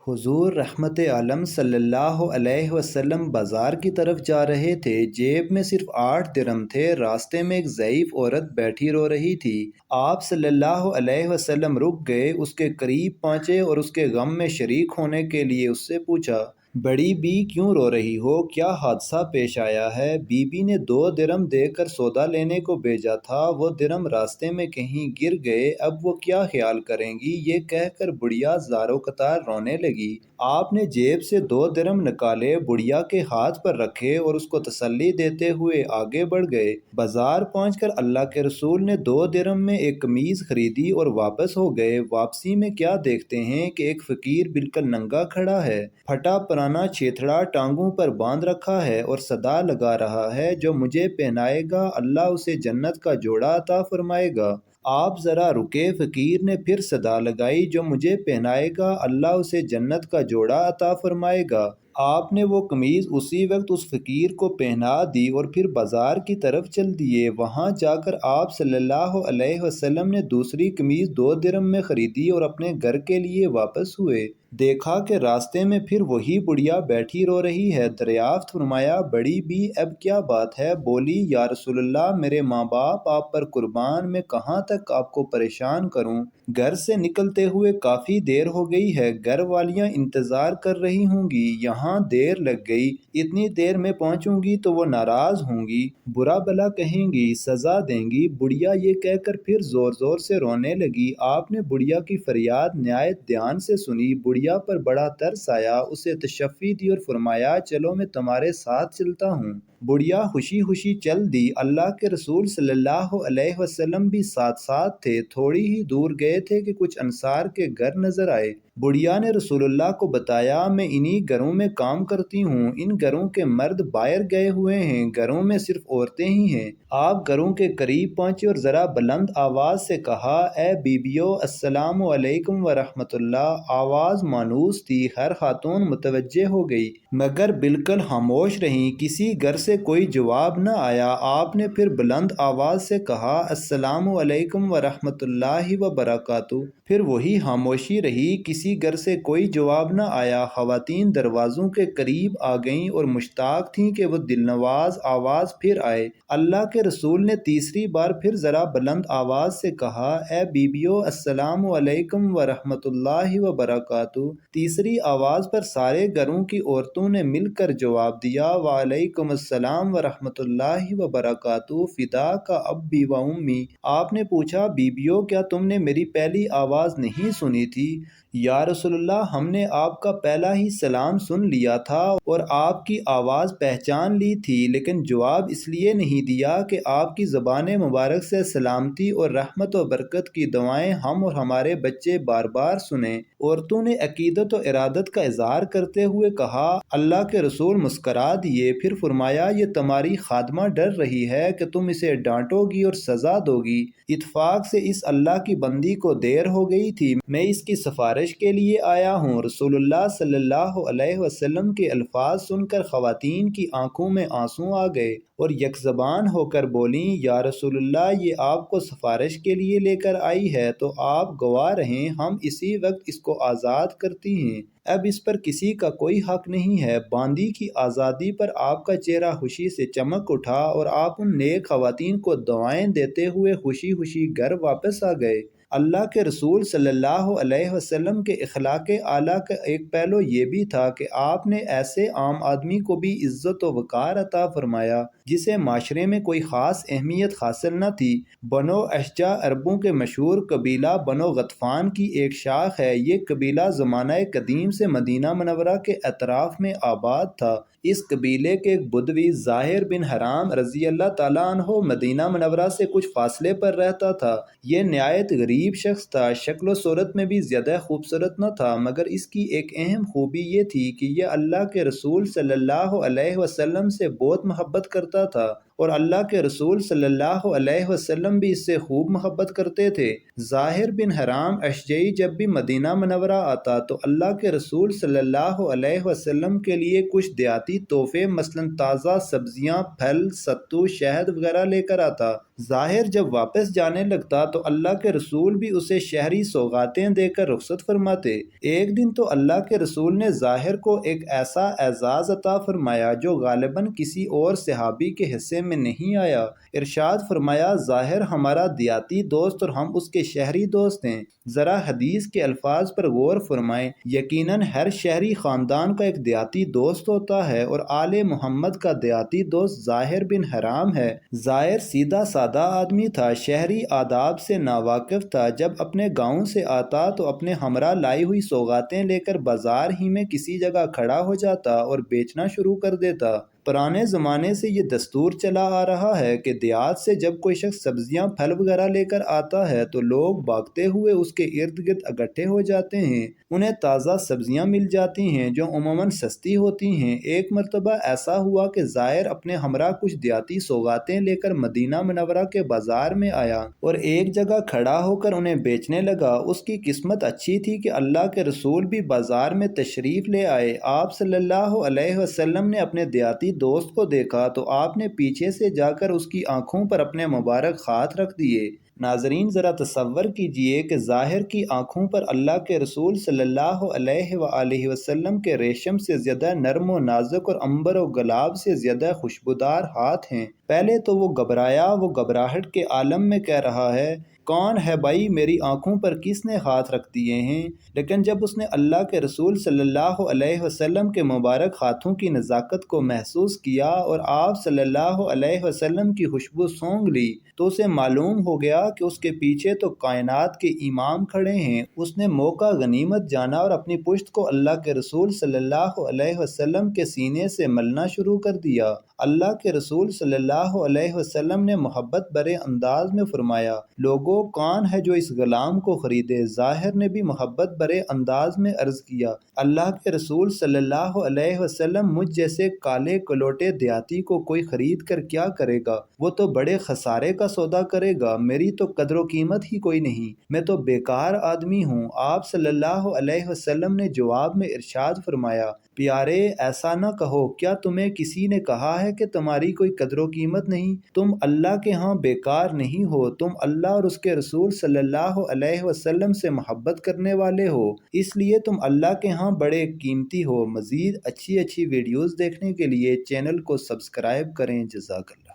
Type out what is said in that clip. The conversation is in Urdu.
حضور رحمت عالم صلی اللہ علیہ وسلم بازار کی طرف جا رہے تھے۔ جیب میں صرف 8 درہم تھے۔ راستے میں ایک ضعیف عورت بیٹھی رو رہی تھی۔ آپ صلی اللہ علیہ وسلم رک گئے، اس کے قریب پہنچے اور اس کے غم میں شریک ہونے کے لیے اس سے پوچھا، بڑی بی کیوں رو رہی ہو؟ کیا حادثہ پیش آیا ہے؟ بی بی نے 2 درہم دے کر سودا لینے کو بھیجا تھا، وہ درہم راستے میں کہیں گر گئے، اب وہ کیا خیال کریں گی؟ یہ کہہ کر بڑھیا زاروں قطار رونے لگی۔ آپ نے جیب سے 2 درہم نکالے، بڑھیا کے ہاتھ پر رکھے اور اس کو تسلی دیتے ہوئے آگے بڑھ گئے۔ بازار پہنچ کر اللہ کے رسول نے 2 درہم میں ایک قمیض خریدی اور واپس ہو گئے۔ واپسی میں کیا دیکھتے ہیں کہ ایک فقیر بالکل ننگا کھڑا ہے، پھٹا پرانا چھیتڑا ٹانگوں پر باندھ رکھا ہے اور صدا لگا رہا ہے، جو مجھے پہنائے گا اللہ اسے جنت کا جوڑا عطا فرمائے گا۔ آپ ذرا رکے، فقیر نے پھر صدا لگائی، جو مجھے پہنائے گا اللہ اسے جنت کا جوڑا عطا فرمائے گا۔ آپ نے وہ قمیض اسی وقت اس فقیر کو پہنا دی اور پھر بازار کی طرف چل دیے۔ وہاں جا کر آپ صلی اللہ علیہ وسلم نے دوسری قمیض 2 درہم میں خریدی اور اپنے گھر کے لیے واپس ہوئے۔ دیکھا کہ راستے میں پھر وہی بڑھیا بیٹھی رو رہی ہے۔ دریافت فرمایا، بڑی بی اب کیا بات ہے؟ بولی، یا رسول اللہ، میرے ماں باپ آپ پر قربان، میں کہاں تک آپ کو پریشان کروں؟ گھر سے نکلتے ہوئے کافی دیر ہو گئی ہے، گھر والیاں انتظار کر رہی ہوں گی، یہاں دیر لگ گئی، اتنی دیر میں پہنچوں گی تو وہ ناراض ہوں گی، برا بھلا کہیں گی، سزا دیں گی۔ بڑھیا یہ کہہ کر پھر زور زور سے رونے لگی۔ آپ نے بڑھیا کی فریاد نہایت دھیان سے سنی۔ بڑھیا پر بڑا ترس آیا، اسے تشفی دی اور فرمایا، چلو میں تمہارے ساتھ چلتا ہوں۔ بڑھیا خوشی خوشی چل دی۔ اللہ کے رسول صلی اللہ علیہ وسلم بھی ساتھ ساتھ تھے۔ تھوڑی ہی دور گئے تھے کہ کچھ انصار کے گھر نظر آئے۔ بڑھیا نے رسول اللہ کو بتایا، میں انہی گھروں میں کام کرتی ہوں، ان گھروں کے مرد باہر گئے ہوئے ہیں، گھروں میں صرف عورتیں ہی ہیں۔ آپ گھروں کے قریب پہنچے اور ذرا بلند آواز سے کہا، اے بیبیو، السلام علیکم ورحمۃ اللہ۔ آواز مانوس تھی، ہر خاتون متوجہ ہو گئی، مگر بالکل خاموش رہیں، کسی گھر سے کوئی جواب نہ آیا۔ آپ نے پھر بلند آواز سے کہا، السلام علیکم ورحمۃ اللہ وبرکاتہ۔ پھر وہی خاموشی رہی، کسی گھر سے کوئی جواب نہ آیا۔ خواتین دروازوں کے قریب آ گئیں اور مشتاق تھیں کہ وہ دلنواز آواز پھر آئے۔ اللہ کے رسول نے تیسری بار پھر ذرا بلند آواز سے کہا، اے بیبیو، السلام علیکم ورحمۃ اللہ وبرکاتہ۔ تیسری آواز پر سارے گھروں کی عورتوں نے مل کر جواب دیا، وعلیکم السلام ورحمۃ اللہ وبرکاتہ، فداک ابی و امی۔ آپ نے پوچھا، بیبیو، کیا تم نے میری پہلی آواز نہیں سنی تھی؟ یا رسول اللہ، ہم نے آپ کا پہلا ہی سلام سن لیا تھا اور آپ کی آواز پہچان لی تھی، لیکن جواب اس لیے نہیں دیا کہ آپ کی زبان مبارک سے سلامتی اور رحمت و برکت کی دعائیں ہم اور ہمارے بچے بار بار سنیں۔ عورتوں نے عقیدت و ارادت کا اظہار کرتے ہوئے کہا۔ اللہ کے رسول مسکرا دیے، پھر فرمایا، یہ تمہاری خادمہ ڈر رہی ہے کہ تم اسے ڈانٹو گی اور سزا دو گی۔ اتفاق سے اس اللہ کی بندی کو دیر ہو گئی تھی، میں اس کی سفارش کے لیے آیا ہوں۔ رسول اللہ صلی اللہ علیہ وسلم کے الفاظ سن کر خواتین کی آنکھوں میں آنسو آ گئے اور یک زبان ہو کر بولیں، یا رسول اللہ، یہ آپ کو سفارش کے لیے لے کر آئی ہے تو آپ گواہ رہیں، ہم اسی وقت اس کو آزاد کرتی ہیں، اب اس پر کسی کا کوئی حق نہیں ہے۔ باندی کی آزادی پر آپ کا چہرہ خوشی سے چمک اٹھا اور آپ ان نیک خواتین کو دعائیں دیتے ہوئے خوشی خوشی گھر واپس آ گئے۔ اللہ کے رسول صلی اللہ علیہ وسلم کے اخلاق اعلیٰ کا ایک پہلو یہ بھی تھا کہ آپ نے ایسے عام آدمی کو بھی عزت و وقار عطا فرمایا جسے معاشرے میں کوئی خاص اہمیت حاصل نہ تھی۔ بنو اشجع عربوں کے مشہور قبیلہ بنو غطفان کی ایک شاخ ہے۔ یہ قبیلہ زمانہ قدیم سے مدینہ منورہ کے اطراف میں آباد تھا۔ اس قبیلے کے ایک بدوی ظاہر بن حرام رضی اللہ تعالیٰ عنہ مدینہ منورہ سے کچھ فاصلے پر رہتا تھا۔ یہ نہایت غریب شخص تھا، شکل و صورت میں بھی زیادہ خوبصورت نہ تھا، مگر اس کی ایک اہم خوبی یہ تھی کہ یہ اللہ کے رسول صلی اللہ علیہ وسلم سے بہت محبت کرتا تھا اور اللہ کے رسول صلی اللہ علیہ وسلم بھی اس سے خوب محبت کرتے تھے۔ ظاہر بن حرام اشجعی جب بھی مدینہ منورہ آتا تو اللہ کے رسول صلی اللہ علیہ وسلم کے لیے کچھ دیاتی تحفے مثلا تازہ سبزیاں، پھل، ستو، شہد وغیرہ لے کر آتا۔ ظاہر جب واپس جانے لگتا تو اللہ کے رسول بھی اسے شہری سوغاتیں دے کر رخصت فرماتے۔ ایک دن تو اللہ کے رسول نے ظاہر کو ایک ایسا اعزاز عطا فرمایا جو غالباً کسی اور صحابی کے حصے میں نہیں آیا۔ ارشاد فرمایا، ظاہر ہمارا دیاتی دوست اور ہم اس کے شہری دوست ہیں۔ ذرا حدیث کے الفاظ پر غور فرمائیں۔ یقیناً ہر شہری خاندان کا ایک دیاتی دوست ہوتا ہے اور آل محمد کا دیاتی دوست ظاہر بن حرام ہے۔ ظاہر سیدھا سادہ آدمی تھا، شہری آداب سے ناواقف تھا۔ جب اپنے گاؤں سے آتا تو اپنے ہمراہ لائی ہوئی سوغاتیں لے کر بازار ہی میں کسی جگہ کھڑا ہو جاتا اور بیچنا شروع کر دیتا۔ پرانے زمانے سے یہ دستور چلا آ رہا ہے کہ دیہات سے جب کوئی شخص سبزیاں، پھل وغیرہ لے کر آتا ہے تو لوگ بھاگتے ہوئے اس کے ارد گرد اکٹھے ہو جاتے ہیں۔ انہیں تازہ سبزیاں مل جاتی ہیں جو عموماً سستی ہوتی ہیں۔ ایک مرتبہ ایسا ہوا کہ ظاہر اپنے ہمراہ کچھ دیاتی سوغاتیں لے کر مدینہ منورہ کے بازار میں آیا اور ایک جگہ کھڑا ہو کر انہیں بیچنے لگا۔ اس کی قسمت اچھی تھی کہ اللہ کے رسول بھی بازار میں تشریف لے آئے۔ آپ صلی اللہ علیہ وسلم نے اپنے دیاتی دوست کو دیکھا تو آپ نے پیچھے سے جا کر اس کی آنکھوں پر اپنے مبارک ہاتھ رکھ دیے۔ ناظرین ذرا تصور کیجئے کہ ظاہر کی آنکھوں پر اللہ کے رسول صلی اللہ علیہ وآلہ وسلم کے ریشم سے زیادہ نرم و نازک اور عنبر و گلاب سے زیادہ خوشبودار ہاتھ ہیں۔ پہلے تو وہ گھبرایا، وہ گھبراہٹ کے عالم میں کہہ رہا ہے، کون ہے بھائی، میری آنکھوں پر کس نے ہاتھ رکھ دیے ہیں؟ لیکن جب اس نے اللہ کے رسول صلی اللہ علیہ وسلم کے مبارک ہاتھوں کی نزاکت کو محسوس کیا اور آپ صلی اللہ علیہ وسلم کی خوشبو سونگھ لی تو اسے معلوم ہو گیا کہ اس کے پیچھے تو کائنات کے امام کھڑے ہیں۔ اس نے موقع غنیمت جانا اور اپنی پشت کو اللہ کے رسول صلی اللہ علیہ وسلم کے سینے سے ملنا شروع کر دیا۔ اللہ کے رسول صلی اللہ علیہ وسلم نے محبت بھرے انداز میں فرمایا، لوگوں کون ہے جو اس غلام کو خریدے؟ ظاہر نے بھی محبت بھرے انداز میں عرض کیا، اللہ کے رسول صلی اللہ علیہ وسلم، مجھ جیسے کالے کلوٹے دیہاتی کو کوئی خرید کر کیا کرے گا؟ وہ تو بڑے خسارے کا سودا کرے گا، میری تو قدر و قیمت ہی کوئی نہیں، میں تو بیکار آدمی ہوں۔ آپ صلی اللہ علیہ وسلم نے جواب میں ارشاد فرمایا، پیارے ایسا نہ کہو، کیا تمہیں کسی نے کہا ہے کہ تمہاری کوئی قدر و قیمت نہیں؟ تم اللہ کے ہاں بیکار نہیں ہو، تم اللہ اور اس کے رسول صلی اللہ علیہ وسلم سے محبت کرنے والے ہو، اس لیے تم اللہ کے ہاں بڑے قیمتی ہو۔ مزید اچھی ویڈیوز دیکھنے کے لیے چینل کو سبسکرائب کریں۔ جزاک اللہ۔